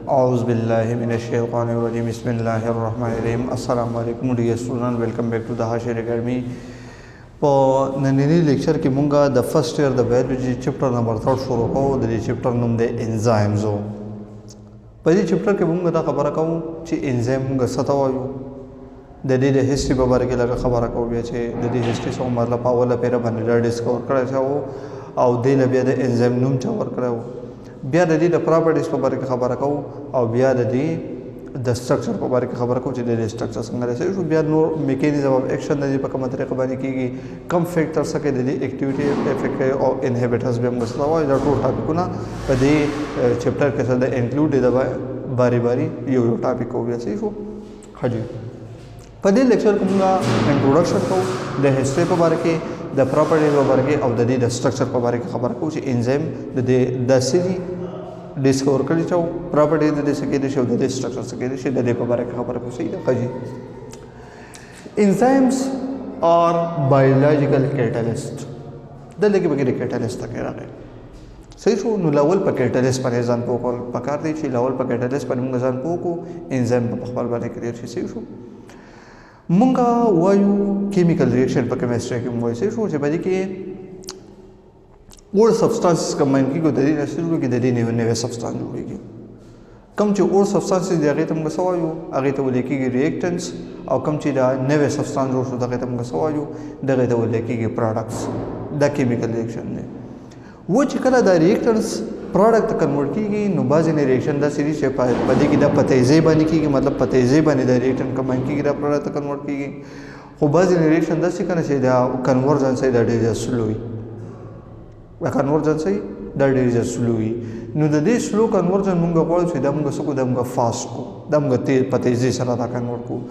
أعوذ بالله من الشيطان الرجيم بسم الله الرحمن الرحيم السلام علیکم dear student welcome back to the Hashir Academy په نننی لیکچر کې مونږه د فرست ایئر د بایولوژي چپټر نمبر 3 شروع کوو د دې چپټر نوم دی انزایمز په دې چپټر کې مونږ دا خبره کوو چې انزایم مونږ څه ته وایو د دې د هیستوري په اړه کې لږه خبره کوو بیا چې د دې هیستوري څه مطلب اوله پیره باندې ډسکور کړی شو او دې له بیا د انزایم نوم چا ورکړو بیا د دې د پراپرټیز په اړه کې خبره کوو او بیا د دې د سټرکچر په اړه کې خبره کوو چې د سټرکچر څنګه راځي شو بیا نور میکانیزم اف ایکشن د دې په کومه طریقه باندې کیږي کم فیکټر سره د دې اکټیویټي افیکټ او انهبیټرز به موږ سره وایو دا ټول ټاپکونه په دې چپټر کې سره انکلوډ دي باری باری یو ټاپک او بیا شو حاجی په دې لیکچر کې موږ انټروډکشن کوو د هیستوري په اړه کې د پراپرټیز په اړه کې او د دې د سټرکچر په اړه کې خبره کوو چې انزایم د دې د سړي ډسکور کړی چې پراپرټیز د دې سکه دي شو د دې سټرکچر سکه دي چې د دې په اړه کې خبره کوو صحیح ده خجی انزایمز آر بایولوژیکل کیټالیست د لګي بګي کیټالیست ته راغی صحیح شو نو لاول په کیټالیست باندې ځان پوکول پکار دی چې لاول په کیټالیست باندې موږ ځان پوکو انزایم په خپل باندې کړی شي صحیح شو مونږه وایو کیمیکل ریاکشن په کیمستري کې موږ څه شو چې باندې کې اور سبستانسز کمباین کیږي د دې نسلو کې د دې نوې سبستانس جوړیږي کوم چې اور سبستانسز دی هغه ته موږ سوایو هغه ته ولې کېږي ریاکټنټس او کوم چې دا نوې سبستانس جوړ شو هغه ته موږ سوایو دغه ته ولې کېږي پروډکټس دا کیمیکل ریاکشن دی و چې کله دا ریاکټنټس پروډکټ کنورټ کیږي نو بعضې نه ریاکشن داسې دي چې په دې کې دا په تیزۍ باندې کیږي مطلب په تیزۍ باندې دا ریاکشن کمباین کیږي دا پروډکټ کنورټ کیږي خو بعضې نه ریاکشن داسې کنه چې دا کنورژن صحیح دا ډېر سلو وي دا کنورژن صحیح دا ډېر سلو وي نو د دې سلو کنورژن موږ غواړو چې دا موږ څه کوو دا موږ فاسټ کوو دا موږ په تیزۍ سره دا کنورټ کوو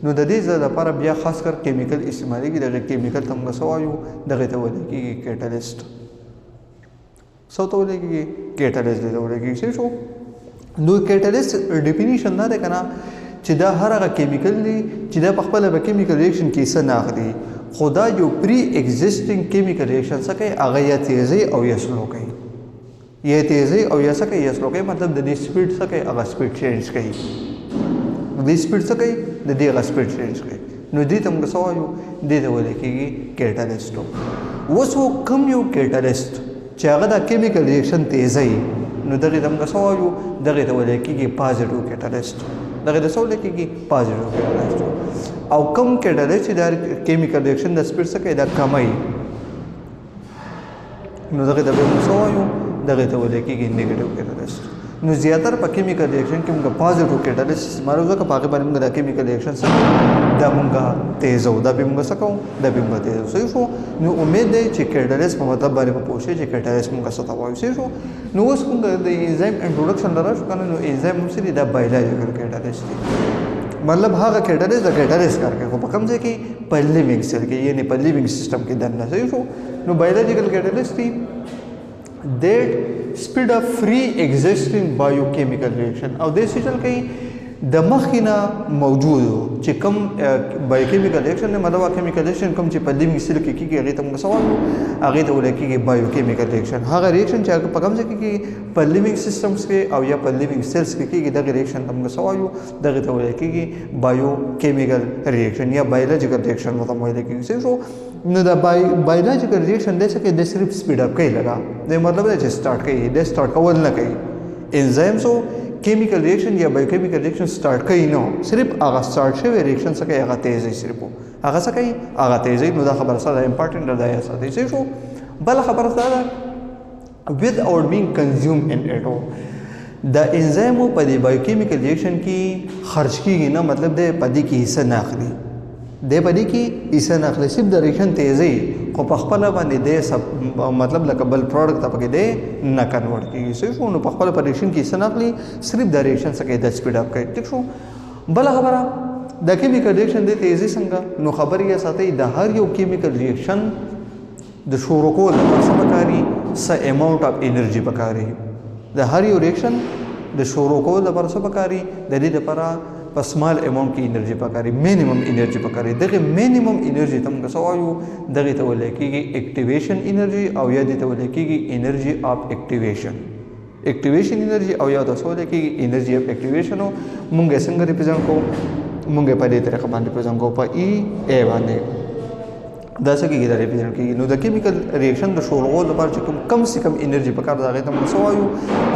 نو د دې لپاره بیا خاص کر کیمیکل استعمالېږي دغه کیمیکل ته موږ څه وایو دغه ته ویل کېږي کیټالیسټ څه ته ویل کېږي کیټالیسټ ته ویل کېږي صحیح شو نو کیټالیسټ ډیفینیشن دا دی که نه چې دا هر هغه کیمیکل دی چې دا په خپله به کیمیکل ریاکشن کې څه نه اخلي خو دا یو پری ایگزسټینګ کیمیکل ریاکشن څه کوي هغه یا تیزۍ او یا سلو کوي یا تیزۍ او یا څه کوي یا سلو کوي مطلب د دې سپیډ څه کوي هغه سپیډ چینج کوي د دې سپیډ څه کوي د دې هغه سپیډ چینج کوي نو دې ته موږ څه وایو دې ته ویل کېږي کیټالیسټ اوس کوم یو کیټالیسټ چې هغه د کیمیکل ریاکشن تیزۍ نو دغه ته موږ څه وایو دغه ته ویل کېږي پازیټیو کیټالیسټ دغه ته څه ویل کېږي پازیټیو کیټالیسټ او کم کیټالیسټ چې د کیمیکل ریاکشن د سپیډ څه کوي دا کموي نو دغه ته به موږ څه وایو دغه ته ویل کېږي نیګیټیو کیټالیسټ نو زیاتره په کیمیکل ریاکشن کې موږ پازیټیو کیټالیسټ استعمالوو ځکه په هغې باندې موږ د کیمیکل ریاکشن څه دا موږ تیزو دا به موږ څه کوو دا به موږ تیزو صحیح شو نو امید دی چې کیټالیسټ په مطلب باندې به پوه شئ چې کیټالیسټ موږ څه ته وایو صحیح شو نو اوس موږ د انزایم انټروډکشن ته راشو که نه نو انزایم هم څه دي دا بایولوژیکل کیټالیسټ دی مطلب هغه کیټالیسټ د کیټالیسټ کار کوي خو په کوم ځای کې په لیوینګ سیل کې یعنې په لیوینګ سسټم کې دننه صحیح شو نو بایولوژیکل کیټالیسټ دی that speed of free existing biochemical reaction او دې سیستم کې د مخینه موجود چې کوم بایوکیمیکل ریاکشن نه مطلب کیمیکل ریاکشن کوم چې په لیوینګ سیل کې کیږي هغه ته موږ سوال هغه ته ویل کېږي بایوکیمیکل ریاکشن هغه ریاکشن چې په کوم ځای کې په لیوینګ سیستمز کې او یا په لیوینګ سیلز کې کیږي دغه ریاکشن ته موږ سوال دغه ته ویل کېږي بایوکیمیکل ریاکشن یا بایولوژیکل ریاکشن ته ویل کېږي صحیح نو دا بایولوژیکل ریاکشن داسې کې د صرف سپیډ اپ کوي لګا د مطلب دا چې سٹارټ کوي د سٹارټ کول نه کوي انزایمز کیمیکل ریاکشن یا بایوکیمیکل ریاکشن سٹارټ کوي نو صرف هغه سٹارټ شوی ریاکشن څه کوي هغه تیزی صرف هغه څه کوي هغه تیزی نو دا خبره سره امپورټنت ده یا ساتي صحیح شو بل خبره سره without being consumed in it دا انزایم په دې بایوکیمیکل ریاکشن کې خرج کیږي نه مطلب د پدې کې حصہ نه اخلي د پدې کې حصہ نه اخلي صرف د ریاکشن تیزی خو په خپل باندې د مطلب لکه بل پروډکټ ته پکې دی نه کنورټ کیږي صحیح شو نو په خپل ریاکشن کې حصہ نه اخلي صرف د ریاکشن څخه د سپیډ اپ کوي ٹھیک شو بل خبره د کیمیکل ریاکشن د تیزی څنګه نو خبرې یا ساتي د هر یو کیمیکل ریاکشن د شروع کول لپاره څه پکاري څه اماونټ اف انرژي پکاري د هر یو ریاکشن د شروع کول لپاره څه پکاري د دې لپاره په سمال اماونټ کې انرژي پکاري مینیمم انرژي پکاري دغه مینیمم انرژي ته موږ سوایو دغه ته ویل کېږي اکټیویشن انرژي او یا دې ته ویل کېږي انرژي اف اکټیویشن اکټیویشن انرژي او یا تاسو ولې کې انرژي اف اکټیویشن مونږ څنګه ریپرزینټ کوو مونږ په دې طریقه باندې ریپرزینټ کوو په ای ای باندې دا څه کېږي دا ریپرزینټ کېږي نو د کیمیکل ریاکشن د شروع لپاره چې کم سے کم انرژي پکار دا غي ته موږ وایو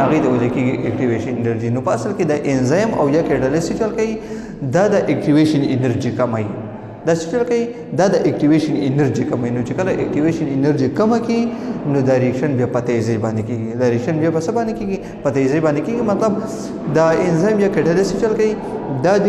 هغه د ولې کېږي اکټیویشن انرژي نو په اصل کې د انزایم او یا کیټالیسټ چل کوي دا د اکټیویشن انرژي کمای دا څه کوي دا د اکټیویشن انرژي کمای نو چې کله اکټیویشن انرژي کم کی نو دا ریاکشن بیا په تیزی باندې کیږي دا ریاکشن بیا په څه باندې کیږي په تیزی باندې کیږي مطلب دا انزایم یا کیټالیسټ چل کوي دا د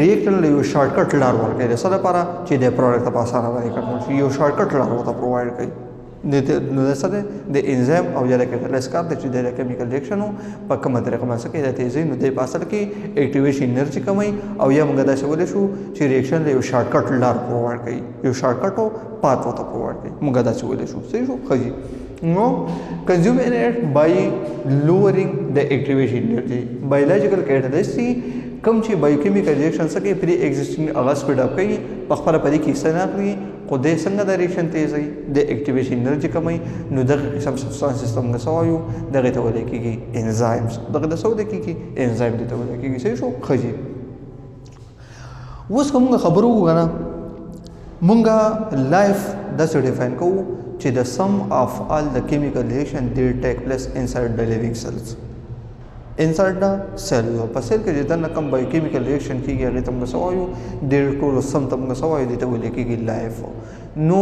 ریاکشن له یو شارټ کټ لار ورکړي د څه لپاره چې د پروډکټ په اسانه باندې کړو شي یو شارټ کټ لار ورته پرووایډ کوي نو دا څه د انزایم او یا د کیټالیسټ کار د چې د کیمیکل ریاکشن په کومه طریقه باندې کې د تیزی نو د په اصل کې اکټیویشن انرژي کمای او یا موږ دا څه ولې شو چې ریاکشن له یو شارټ کټ لار پرووایډ کوي یو شارټ کټ پات ورته پرووایډ کوي موږ دا څه ولې شو صحیح شو خجی No, consume energy by lowering the activation energy. Biological catalyst کم چې بایوکیمیکل ریاکشن سره پری ایگزیسټینګ هغه سپیډ اپ کوي په خپل پدې کې څه نه کوي خو دې څنګه د ریاکشن تیزي د اکټیویشن انرژي کمای نو دغه قسم سبستانس سیستم غسوایو دغه ته ولې کېږي انزایمز دغه د سود کېږي انزایم دې ته ولې کېږي صحیح شو خجی اوس کومه خبرو وګڼه مونږه لایف د څه ډیفاین کوو چې the sum of all the chemical reaction they take place inside the living cells inside the cell په سیل کې د کوم biochemical reaction کیږي هغه تم غسوایو د ټول سم تم غسوایو د ته ولې کېږي لایف نو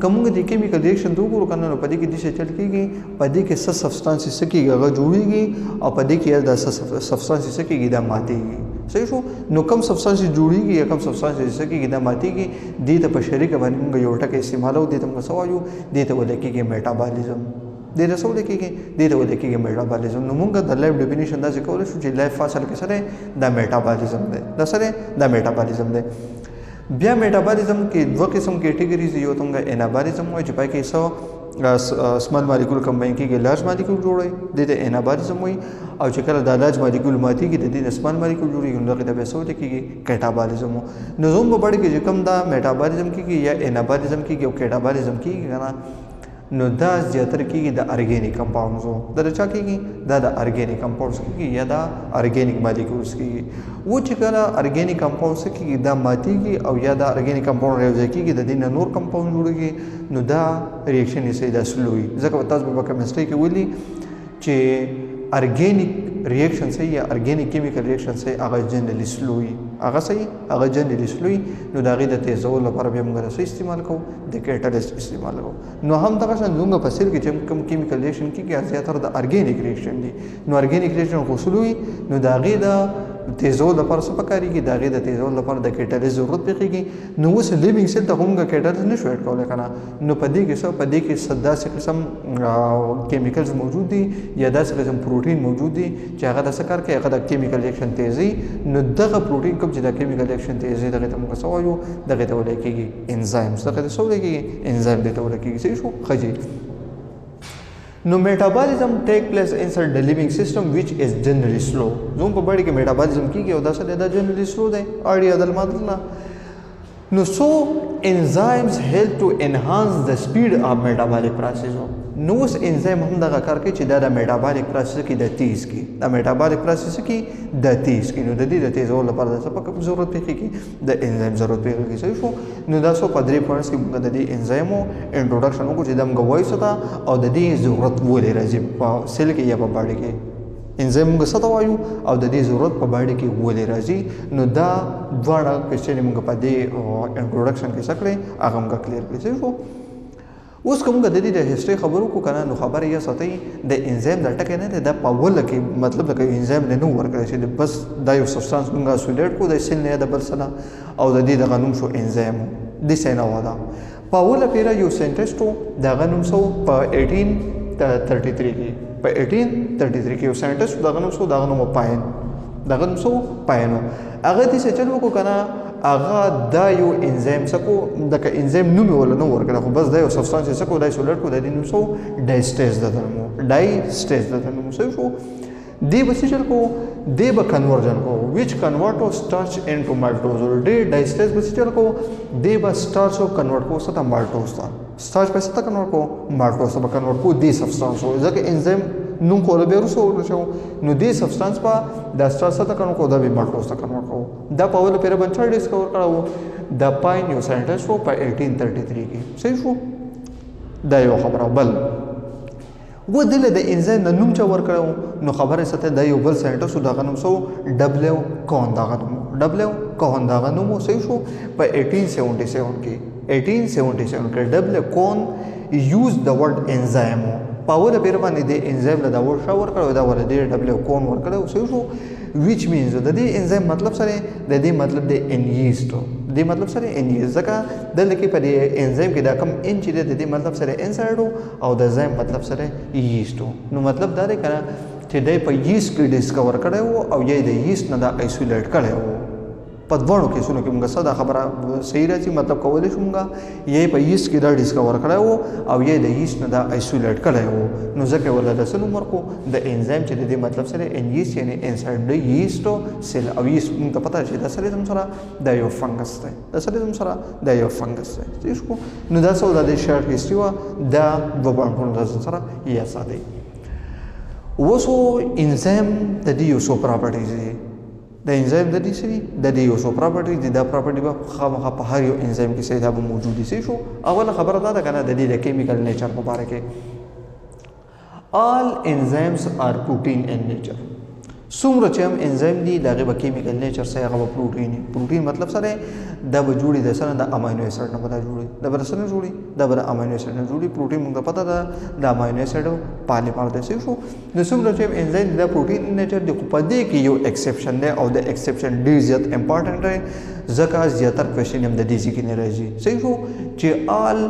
کومه د کیمیکل ریاکشن دوه ګورو کنه په دې کې د څه چل کېږي په دې کې څه سبستانس کېږي هغه جوړيږي او په دې کې د سبستانس کېږي د ماتېږي صحیح شو نو کم سبستانس جوړيږي یا کم سبستانس کېږي د ماتېږي د په شریکه باندې موږ یو ټکي استعمالو د تم غسوایو د ته ولې کېږي میټابولیزم د رسول کېږي د ته ولې کېږي میټابولیزم نو موږ د لایف ډیفینیشن دا څه کولای شو چې لایف فاصله کې سره د میټابولیزم ده د سره د میټابولیزم ده بیا میټابولیزم کې دوه قسم کیټګریز یو څنګه انابولیزم وایي چې پای کې سمال مالیکول کمباین کېږي لارج مالیکول جوړوي د دې انابولیزم وایي او چې کله د لارج مالیکول ماتېږي د دې سمال مالیکول جوړيږي نو دغه د بیسو ته کېږي کیټابولیزم نو زوم په بڑ کې چې کوم دا میټابولیزم کېږي یا انابولیزم کېږي او کیټابولیزم کېږي کنه نو دا زیاتره کېږي د ارګینیک کمپاونډزو دا چا کېږي دا د ارګینیک کمپاونډز کېږي یا د ارګینیک مالیکولز کېږي و چې کله ارګینیک کمپاونډز کېږي دا ماتېږي او یا د ارګینیک کمپاونډ راوځي کېږي د دې نور کمپاونډ جوړيږي نو دا ریاکشن یې سیده سلوي ځکه تاسو په کیمستري کې ویلي چې ارګینیک ریاکشن سي یا ارګینیک کیمیکل ریاکشن سي هغه جنرالي سلوي هغه سي هغه جنرالي سلوي نو دا غي د تیزول لپاره به موږ سره استعمال کوو د کیټالیسټ استعمال کوو نو هم دغه څنګه په سیل کې چې کوم کیمیکل ریاکشن کیږي زیاتره د ارګینیک ریاکشن دي نو ارګینیک ریاکشن خو سلوي نو دا غي د تیزول لپاره څه پکاريږي دا غي د تیزول لپاره د کیټالیسټ ضرورت پېږي نو اوس لیوینګ سیل ته همغه کیټالیسټ نشو اډ کولای کنه نو په دې کې څه په دې کې صدا څه قسم کیمیکلز موجود دي یا داسې قسم پروتین موجود دي چې هغه د څه کار کوي هغه د کیمیکل ریاکشن تیزي نو دغه پروتین کوم چې د کیمیکل ریاکشن تیزي دغه ته موږ سوایو دغه ته ولې کېږي انزایمز دغه ته څه ولې کېږي انزایم دغه ولې کېږي صحیح شو خجی No metabolism take place inside the living system which is generally slow. زوم په باندې کې metabolism کیږي او دا څه دا generally slow دی اړیا د مطلب نو so enzymes help to enhance the speed of metabolic process. نو اوس انزایم هم دغه کار کوي چې دا د میټابولیک پروسس کې د تیز کې د میټابولیک پروسس کې د تیز کې نو د دې د تیزولو لپاره د څه ضرورت پېږي د انزایم ضرورت پېږي صحیح شو نو دا څو په درې پوینټس کې موږ د دې انزایمو انټروډکشن وکړو چې د موږ وایو ته او د دې ضرورت ولې راځي په سیل کې یا په باډي کې انزایم موږ څه ته وایو او د دې ضرورت په باډي کې ولې راځي نو دا دواړه کوېسچن موږ په دې انټروډکشن کې څه کړی هغه موږ کلیر کړی صحیح شو اوس کومه د دې د هیستوري خبرو کو کنه نو خبره یې ساتي د انزایم د ټکه نه د پاول کې مطلب د انزایم نه ورکړي چې بس دا یو سبستانس موږ سولېټ کو د سیل نه د بل سره او د دې د غنوم شو انزایم د سینا ودا پاول پیرا یو ساينټیسټو د غنوم سو په 1833 کې په 1833 کې یو ساينټیسټ د غنوم سو د غنوم پاین د غنوم سو پاینو هغه دې څه چلو کو کنه هغه دا یو انزایم سکو دغه انزایم نوم ولا نو ورکړه خو بس دا یو سبستانس سکو دای سولټ کو د دې نوم سو ډایسټیز دتنمو ډایسټیز دتنمو سو شو دی بسیچل کو دی به کنورژن کو which convert starch into maltose دی ډایسټیز بسیچل کو دی به starch کو کنورټ کو ستا maltose تا starch په ستا کنورټ کو maltose به کنورټ کو دی سبستانس ځکه انزایم نو کوله به رسو شو نو دې سبستانس په د ستاسو ته کنو کو دا به مالټوز ته کنورټ کوو دا په اوله پیره باندې ډیسکور کړو د پاین یو ساينټیسټ په 1833 کې صحیح شو دا یو خبره بل و دله د انزایم د نوم چا ورکړو نو خبره سته د یو بل ساينټیسټ دا غنوم سو ډبلیو کون دا غنوم صحیح شو په 1877 کې ډبلیو کون یوز د ورډ انزایم پاور به باندې د انزایم له دا ور شاور کړو دا ور د ډبلیو کون ور کړو صحیح شو which means د دې انزایم مطلب سره د دې مطلب د انیست د مطلب سره انیست ځکه د لکه په دې انزایم کې دا کم ان چې د دې مطلب سره انسایډو او د انزایم مطلب سره ییستو نو مطلب دا دی کنه چې د په ییست کې ډیسکور کړو او یې د ییست نه دا ایسولیټ کړو په دوړو کې سونو کې موږ صدا خبره صحیح راځي مطلب کولای شو موږ یې په ییست کې دا ډیسکور کړو او یې د ییست نه دا ایسولیټ کړو نو ځکه ولدا سنو مرکو د انزایم چې د دې مطلب سره ان ییست یعنی انسایډ د ییست سیل او ییست موږ ته پته شي دا سره زم سره د یو فنګس دی صحیح شو نو دا څه د شارټ هیستوري وا دا د باندې د سره یا ساده وسو انزایم د دې یو څو پراپرټیز دي د انزایم د دې سری د دې یو څو پراپرټیز دي دا پراپرټي به خامخا په هر یو انزایم کې سیدا به موجود دي شو اوله خبره دا ده کنه د دې د کیمیکل نیچر په اړه کې all enzymes are protein in nature څومره چې هم انزایم دي دغه به کیمیکل نیچر سره هغه پروتین مطلب سره دا به جوړي د سره د امینو اسید نه بدا جوړي د بر سره جوړي د بر امینو اسید نه جوړي پروتین موږ پته ده د امینو اسید پالیمر د څه شو د څومره چې انزایم د پروتین نیچر د کو پدې کې یو ایکسپشن ده او د ایکسپشن ډیر زیات امپورټنت دی ځکه زیاتره کوېشن هم د دې ځکه نه راځي صحیح شو چې all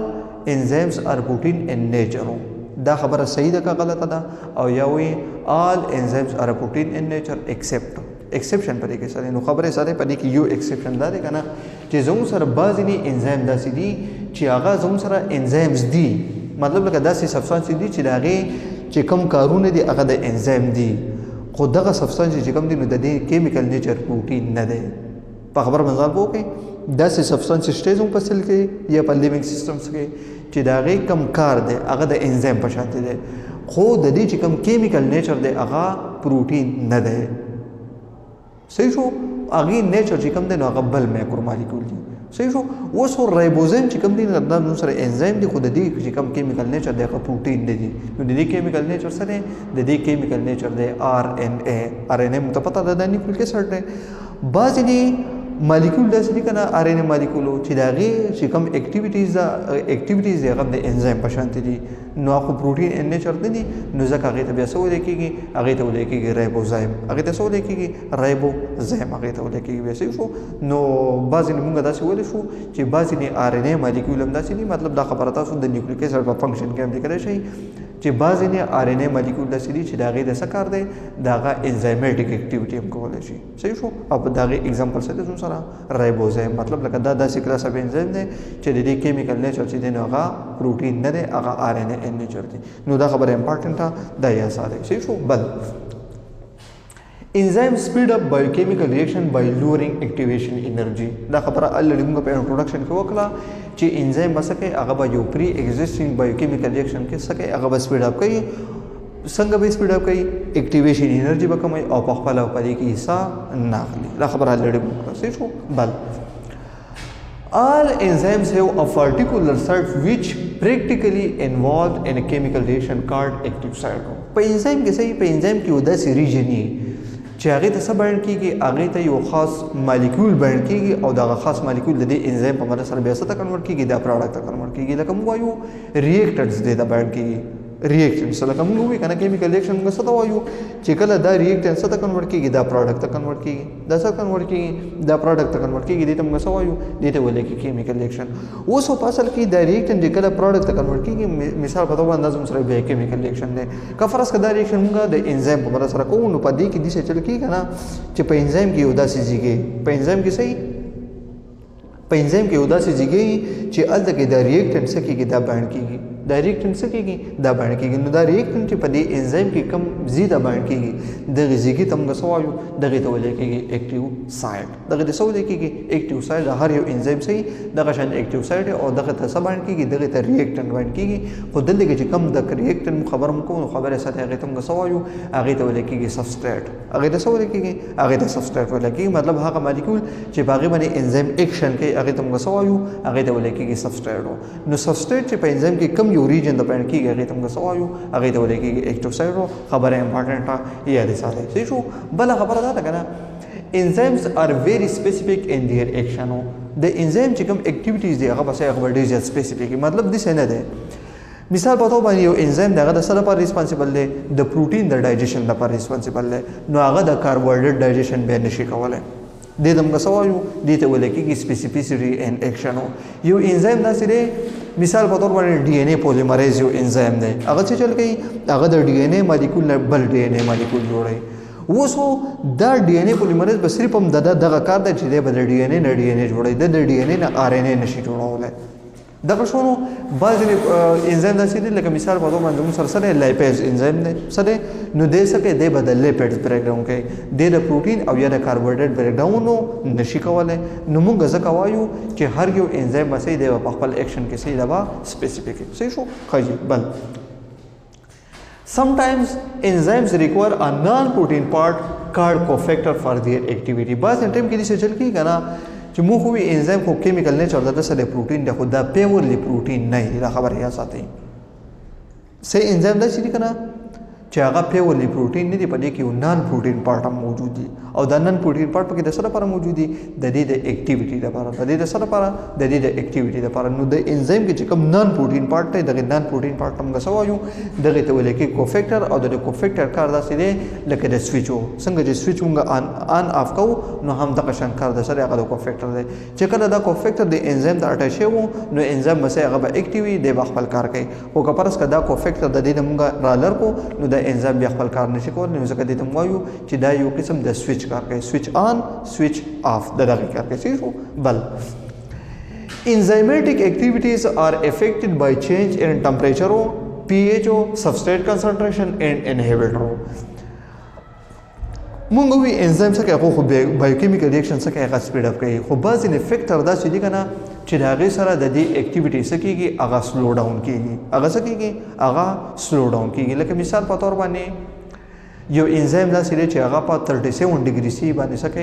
enzymes are protein in nature دا خبره صحیح ده که غلطه ده او یا وی all enzymes are protein in nature except exception پدې کې سره نو خبره سره پدې کې یو exception ده کنه چې زموږ سره بعضی نه انزایم داسې دي چې هغه زموږ سره انزایمز دي مطلب لکه داسې سبستانس دي چې داغه چې کم کارونه دي هغه د انزایم دي خو دغه سبستانس چې کم دي نو د دې کیمیکل نیچر پروتین نه ده په خبره منځل وکړي داسې سبستانس شته زموږ په سیل کې یا په لیوینګ سیستمز کې چې داغه کم کار دی هغه د انزایم په شان دی خو د دې چې کم کیمیکل نیچر دی هغه پروتین نه دی صحیح شو هغه نیچر چې کم دی نو هغه بل مایکرو مالیکول دی صحیح شو اوس رایبوزوم چې کم دی نو سره انزایم دی خو د دې چې کم کیمیکل نیچر دی هغه پروتین دی نو د دې کیمیکل نیچر سره د دې کیمیکل نیچر دی آر ان اے متپته ده نیوکلیک اسید دی بعضی مالیکول داسې دي کنه آر ان اے مالیکول چې داغه چې کوم اکټیویټیز هغه د انزایم په شان دي نو خو پروتین ان نیچر دي نو ځکه هغه ته بیا څه ولیکي هغه ته ولیکي رایبوزایم هغه ته څه ولیکي رایبوزایم هغه ته ولیکي بیا څه شو نو بعضی موږ داسې ولې شو چې بعضی نه آر ان اے مالیکول هم داسې دي مطلب دا خبره تاسو د نیوکلیک اسید په فنکشن کې هم لیکل شي چې بعضی نه آر ان اے مالیکول داسې دي چې داغه د څه کار دی داغه انزایمټیک اکټیویټي هم کولای شي صحیح شو او داغه اگزامپل سره زموږ سره رایبوزایم مطلب لکه دا داسې کلاس اف انزایم دی چې د دې کیمیکل نیچر چې دی نو هغه پروتین نه دی هغه آر ان اے نیچر دی نو دا خبره امپورټنت ده یا ساده صحیح شو بل enzyme speed up biochemical reaction by lowering activation energy دا خبره الریډي موږ په انټروډکشن کې وکړه چې انزایم مسکه هغه به یو پری ایگزیسټینګ بایوکیمیکل ریاکشن کې سکه هغه به سپیډ اپ کوي څنګه به سپیډ اپ کوي اکټیویشن انرژي به کموي او په خپل په دې کې حصہ نه اخلي دا خبره الریډي موږ صحیح شو بل all enzymes have a particular site which practically involved in a chemical reaction called active site په انزایم کې صحیح په انزایم کې ودا سي ریجن چې هغه ته څه بیان کیږي هغه ته یو خاص مالیکول بیان کیږي او دا خاص مالیکول د دې انزایم په مرسته سره بیا څه ته کنورټ کیږي دا پروډکټ ته کنورټ کیږي لکه موږ وایو ریاکټنټس دې ته بیان کیږي ریاکشنز لکه موږ وایو کنه کیمیکل ریاکشن موږ څه ته وایو چې کله دا ریاکټنټ څه ته کنورټ کیږي دا پروډکټ ته کنورټ کیږي دا څه کنورټ کیږي دا پروډکټ ته کنورټ کیږي دې ته موږ څه وایو دې ته ویل کیږي کیمیکل ریاکشن اوس په اصل کې دا ریاکټنټ کله پروډکټ ته کنورټ کیږي مثال په توګه انداز سره به کیمیکل ریاکشن دی که فرض کړه دا ریاکشن موږ د انزایم په مرسته سره کوو نو په دې کې د څه چل کیږي کنه چې په انزایم کې یو داسې ځیږي په انزایم کې صحیح په انزایم کې یو داسې ځیږي چې الته کې دا ریاکټنټ څه کیږي دا باند کیږي دا ریاکټنټ څه کیږي دا باندې کیږي نو دا ریاکټنټ چې په دې انزایم کې کم زیاده باندې کیږي دغه ځای ته موږ سوایو دغه ته ویل کیږي اکټیو سایت دغه ته سوال کیږي اکټیو سایت هر یو انزایم سي دغه شان اکټیو سایت او دغه ته څه باندې کیږي دغه ته ریاکټنټ باندې کیږي خو دلته چې کم د ریاکټنټ خبر مو کوو خبره ساته هغه ته موږ سوایو هغه ته ویل کیږي سبستریټ هغه ته سوال کیږي هغه ته سبستریټ ویل کیږي مطلب هغه مالیکول چې باغې باندې انزایم اکشن کوي هغه ته موږ سوایو هغه ته ویل کیږي سبستریټ نو سبستریټ چې په انزایم کې کم یو ریجن د باندې کیږي هغه ته موږ سوایو هغه ته ویل کیږي اکټیو سایت خبره امپورټنټه یاد ساتئ صحیح شو بل خبره ده کنه enzymes are very specific in their action the enzyme چې کوم activities دی هغه بس هغه ډیر زیات specific مطلب د څه نه ده مثال په توګه باندې یو انزایم دغه د سره لپاره ریسپانسیبل دی د پروتین د ډایجیشن لپاره ریسپانسیبل دی نو هغه د کاربوهایډریټ ډایجیشن به نشي کولای د دې موږ سوایو د ته ویل کېږي سپیسیفیسټي اینڈ ایکشن یو انزایم داسې دی مثال په تور باندې ډي ان اے پولیمریز یو انزایم دی هغه څه چل کوي هغه د ډي ان اے مالیکول نه بل ډي ان اے مالیکول جوړوي اوس دا ډي ان اے پولیمریز به صرف هم دغه کار دی چې د ډي ان اے نه ډي ان اے جوړوي د ډي ان اے نه آر ان اے نشي جوړولای دغه شونو بعض انزایم داسې دي لکه مثال په توګه باندې موږ سره لایپیز انزایم دی سره نو دې سکه د بدل لیپیډز بریک ډاون کوي د پروتین او یا د کاربوهایډریټ بریک ډاون نشي کولای نو موږ ځکه وایو چې هر یو انزایم مسې دی په خپل اکشن کې سي دا سپیسیفیک صحیح شو خجی بل sometimes enzymes require a non-protein part called cofactor for their activity بعض ټیم کې دې چل کی کنه چې موږ خو انزایم خو کیمیکل نیچر د سره پروتین د خدا پیورلی پروتین نه دا خبره یا ساتي سه انزایم د شي کنه چې هغه پیورلی پروتین نه دی په دې کې یو نان پروتین پارت هم موجود دي او دا نان پروتین پارت په کې د سره لپاره موجود دي د دې د اکټیویټي لپاره د دې د سره لپاره د دې د اکټیویټي لپاره نو د انزایم کې چې کوم نان پروتین پارت دی دغه نان پروتین پارت هم غسوایو دغه ته ویل کې کوفیکټر او د کوفیکټر کار داسې دی لکه د سویچو څنګه چې سویچ موږ ان اف کوو نو هم دغه شان کار د سره هغه د کوفیکټر دی چې کله دا کوفیکټر د انزایم د اټاچ وو نو انزایم مسه هغه به اکټیوي دی خپل کار کوي او که پرس کدا کوفیکټر د دې موږ رالر کو نو د انزایم بیا خپل کار نشي کولای نو ځکه دې ته وایو چې دا یو قسم د سویچ کار کوي سویچ آن سویچ آف دغه کار کوي شو بل enzymatic activities are affected by change in temperature pH substrate concentration and inhibitor مونږ وی انزایم څخه خو بایوکیمیکل ریاکشن څخه هغه سپیډ اپ کوي خو بعض فیکټر دا چې دی کنه چې دا غي سره د دې اکټیویټي سکیږي هغه سلو ډاون کیږي هغه سکیږي هغه سلو ډاون کیږي لکه مثال په تور باندې یو انزایم دا سره چې هغه په 37 ډیګري سی باندې سکه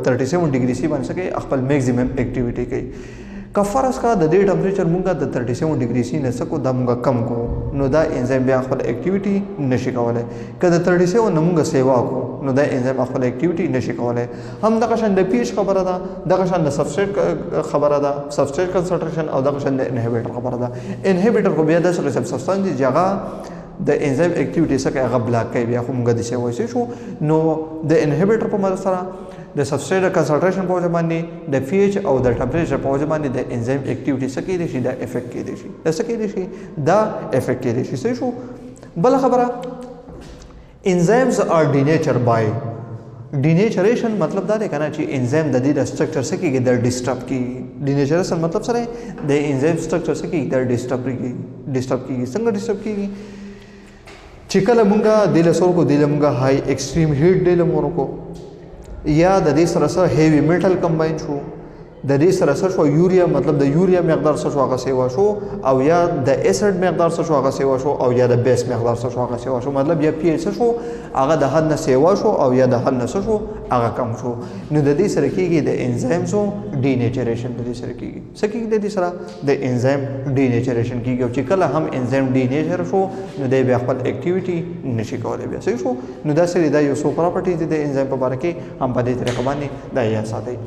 37 ډیګري سی باندې سکه خپل میکسیمم اکټیویټي کوي کفرس کا د دې ټمپریچر مونږه د 37 ډیګري سی نه سکو د مونږه کم کو نو دا انزایم بیا خپل اکټیویټي نشي کولای کله 37 نه مونږه سیوا کو نو دا انزایم خپل اکټیویټي نشي کولای هم دغه شان د پی ایچ خبره ده دغه شان د سبستریټ خبره ده سبستریټ کنسنټریشن او دغه شان د انهبیټر خبره ده انهبیټر کو بیا د سبستانس دی جګه د انزایم اکټیویټي څخه هغه بلاک کوي بیا خو موږ د څه وایي شو نو د انهبیټر په مدد سره د سبستریټ کنسنټریشن په وجه باندې د پی ایچ او د ټمپریچر په وجه باندې د انزایم اکټیویټي څخه کېدای شي دا افیکټ کېدای شي دا څه کېدای شي دا افیکټ کېدای شي صحیح شو بل خبره enzymes are denatured by denaturation مطلب دا دی کنه چې انزایم د دې د سټرکچر څخه کې د ډیسټرب کیږي denaturation مطلب سره د انزایم سټرکچر څخه کې د ډیسټرب کیږي څنګه ډیسټرب کیږي چې کله مونږه د لسور کو د مونږه هاي ایکستریم هیټ د لمور کو یا د دې سره سره هیوی میټل کمباین شو د دې سره سره شو یوریا مطلب د یوریا مقدار سره شو هغه سیوا شو او یا د اسید مقدار سره شو هغه سیوا شو او یا د بیس مقدار سره شو هغه سیوا شو مطلب یا پی ایچ شو هغه د حد نه سیوا شو او یا د حد نه شو هغه کم شو نو د دې سره کېږي د انزایمز ډینیچریشن د دې سره کېږي څه کېږي د دې سره د انزایم ډینیچریشن کېږي او چې کله هم انزایم ډینیچر شو نو د بیا خپل اکټیویټي نشي کولای بیا صحیح شو نو دا سره دا یو څو پراپرټیز د انزایم په اړه کې هم په دې طریقه باندې دا یا ساتي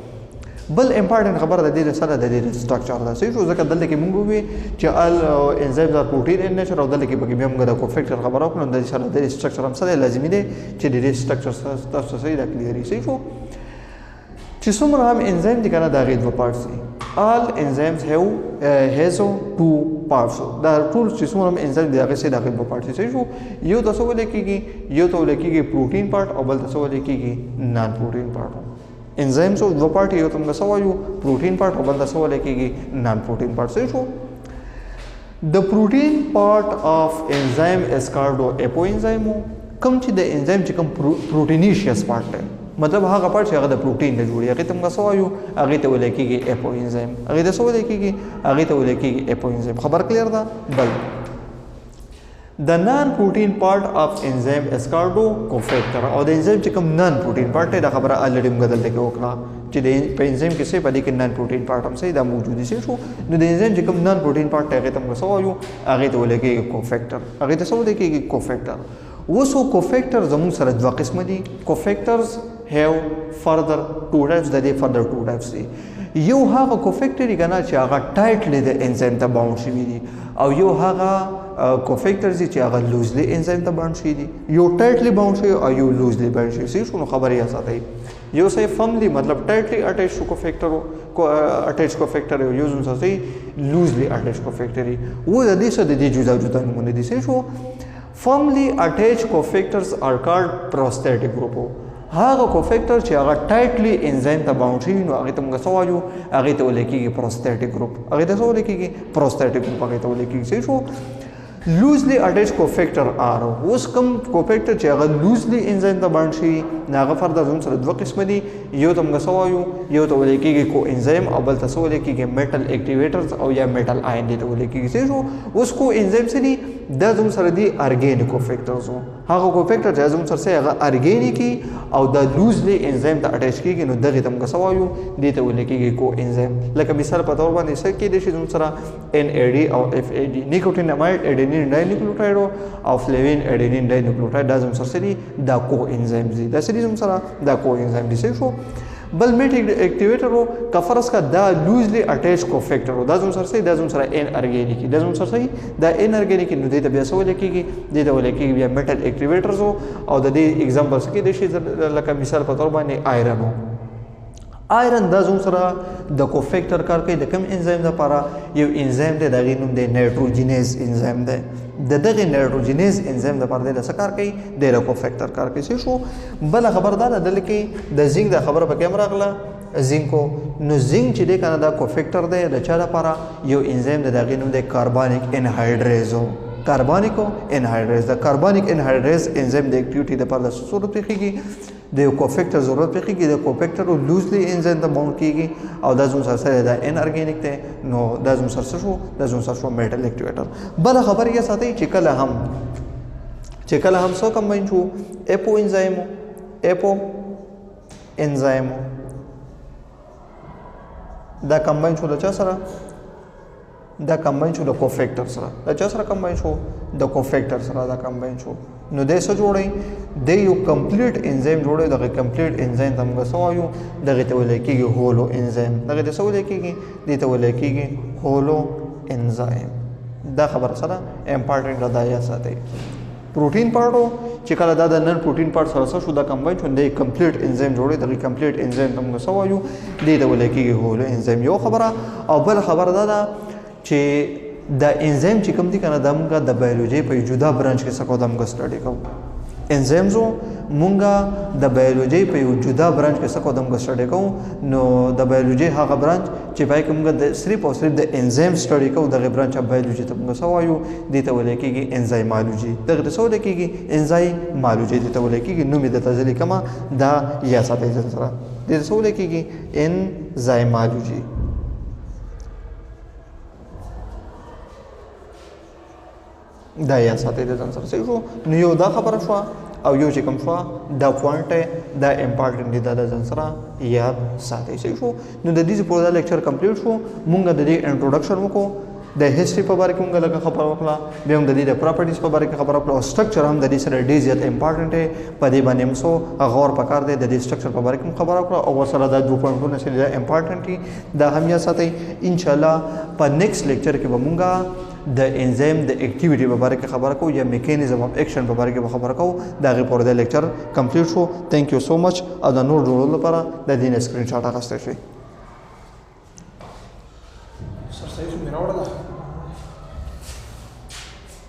بل امپورټنت خبره د دې سره د دې سټرکچر دا صحیح شو ځکه دلته کې موږ وی چې ال انزایمز ار پروتین ان نیچر او دلته کې به موږ د کوفیکټر خبره وکړو د سره د سټرکچر هم سره لازمي دی چې د دې سټرکچر تاسو صحیح دا کلیئر صحیح شو چې څومره هم انزایم دي کنه دا غي دوه پارټس دي all enzymes has two parts دا ټول چې څومره هم انزایم دي هغه سره دا غي دوه پارټس صحیح شو یو تاسو ولې کېږي یو ته ولې کېږي پروتین پارت او بل تاسو ولې کېږي نان پروتین پارت enzymes of the part یو تم غسوایو پروتین پارت او بل د سوال کېږي نان پروتین پارت صحیح شو The protein part of enzyme is called apoenzyme. کوم چې د انزایم چې کوم پروټینیشیس پارت دی مطلب هغه پارت چې هغه د پروټین نه جوړي هغه ته موږ څه وایو هغه ته ویل کېږي اپوانزایم هغه ته څه ویل کېږي هغه ته ویل کېږي اپوانزایم خبر کلیر ده بل The non-protein part of enzyme is called cofactor او د انزایم چې کوم نان پروټین پارت دی دا خبره الریډي موږ دلته کې وکړه چې د انزایم کې څه پدې کې نان پروټین پارت هم څه دا موجود دي شو نو د انزایم چې کوم نان پروټین پارت هغه ته موږ څه وایو هغه ته ویل کېږي cofactor هغه ته څه ویل کېږي cofactor وسو cofactor زموږ سره دوه قسم دي cofactors have further two types د دې further two types دي یو هغه cofactor دی کنه چې هغه ټایټلی د انزایم ته باوند شوی دي او یو هغه cofactors دي چې هغه لوزلی انزایم ته باوند شوی دي یو ټایټلی باوند شوی او یو لوزلی باوند شوی څه شنو خبرې یا ساتي یو سه فملی مطلب ټایټلی اٹیچ cofactor اٹیچ cofactor یو زم ساتي لوزلی اٹیچ cofactor و د دې څه د دې جدا جدا نمونه دي څه شو firmly attached cofactors are called prosthetic group هغه cofactor چې هغه tightly enzyme ته bound شي نو هغه ته موږ څه وایو هغه ته ویل کېږي prosthetic group هغه ته څه ویل کېږي prosthetic group هغه ته ویل کېږي څه شو loosely attached cofactor are اوس کوم cofactor چې هغه loosely enzyme ته bound شي هغه فردر زموږ سره دوه قسم دي یو ته موږ څه وایو یو ته ویل کېږي coenzyme او بل ته څه ویل کېږي metal activators او یا metal ion دي ته ویل کېږي څه شو اوس coenzyme څه دي دا زموږ سره دي organic cofactors هغه cofactor چې زموږ سره هغه organic او د loosely enzyme ته attach کېږي نو دغه ته موږ څه وایو دې ته ویل کېږي coenzyme لکه مثال په تور باندې څه کې دي چې زموږ سره NAD او FAD nicotinamide adenine dinucleotide او flavin adenine dinucleotide دا زموږ سره دي دا coenzymes دي دا څه دي زموږ سره دا coenzyme دي څه شو بل میټ اکټیویټر او کفرس کا دا لوزلی اٹیچ کوفیکټر دا زم سره دا زم سره ان ارګینیک دا زم سره دا ان ارګینیک نو دې ته بیا سوال کېږي دې ته ول کېږي بیا میټل اکټیویټرز او د دې एग्जांपल کې د شي لکه مثال په تور باندې آیرن آیرن دا زم سره د کوفیکټر کار کوي د کوم انزایم لپاره یو انزایم دی دغه نوم دی نایټروجینیز انزایم دی دغه نایټروجینیز انزایم لپاره د څه کار کوي د کوفیکټر کار کوي شو بل خبردار ده لکه د زنګ د خبره په کیمرا غلا زنکو نو زنګ چې د کنه دا کوفیکټر دی د چا لپاره یو انزایم دغه نوم دی کاربونیک انهایډریز کاربونیک انهایډریز د کاربونیک انهایډریز انزایم د اکټیویټي لپاره د صورت پیږي د کوفیکټر ضرورت پیږي د کوفیکټر او لوزلی انزایم ته باوند کیږي او د زون سره د ان ارګینیک ته نو د زون سره شو د زون سره شو میټل اکټیویټر بل خبر یې ساتي چې کله هم څو کمباین شو اپو انزایم دا کمباین شو د چا سره دا کمباین شو د کوفیکټر سره د چا سره کمباین شو د کوفیکټر سره دا کمباین شو نو د څه جوړي د یو کمپلیټ انزایم جوړي دغه کمپلیټ انزایم ته موږ سوایو دغه ته ویل کېږي هولو انزایم دغه ته ویل کېږي د ته ویل کېږي هولو انزایم دا خبر سره امپورټنت ده یا ساتي پروتین پارټو چې کله دا د نن پروتین پارټ سره شو دا کمباین شو د کمپلیټ انزایم جوړي دغه کمپلیټ انزایم ته موږ سوایو د ته ویل کېږي هولو انزایم یو خبره او بل خبره ده چې دا انزایم چې کوم دي کنه د موږ د بایولوژي په جدا برانچ کې څه کو د موږ سټډي کوو انزایمز مونږه د بایولوژي په یو جدا برانچ کې څه کو د موږ سټډي کوو نو د بایولوژي هغه برانچ چې پای کې موږ د صرف او صرف د انزایم سټډي کوو دغه برانچ اف بایولوژي ته موږ سوایو دې ته ویل کېږي انزایمالوژي دغه ته ویل کېږي انزایمالوژي دې ته ویل کېږي نوم د تزلی کما دا یا ساتي سره دې ته ویل کېږي انزایمالوژي دا یا ساتي د ځان سره شو نو یو دا خبره شو او یو چې کوم شو دا پوینټ دا امپورټنت دی دا د ځان سره یاد ساتي شو نو د دې په لیکچر کمپلیټ شو مونږ د دې انټروډکشن وکړو د هیستوري په اړه کومه لږه خبره وکړه بیا هم د دې د پراپرټیز په اړه خبره وکړه او سټرکچر هم د دې سره ډیر زیات امپورټنت دی په دې باندې هم سو غور پکار دی د دې سټرکچر په اړه کوم خبره وکړه او ورسره د 2 پوینټونو چې امپورټنت دي دا هم یا ساتي ان شاء الله په نیکسټ لیکچر کې به مونږه د انزایم د اکټیویټي په اړه خبره کوو یا میکانیزم اف اکشن په اړه خبره کوو دا غي پر د لیکچر کمپلیټ شو ثانک یو سو مچ او د نور ډول لپاره د دې سکرین شاټ اخیستل شي سر صحیح شو میرا وړه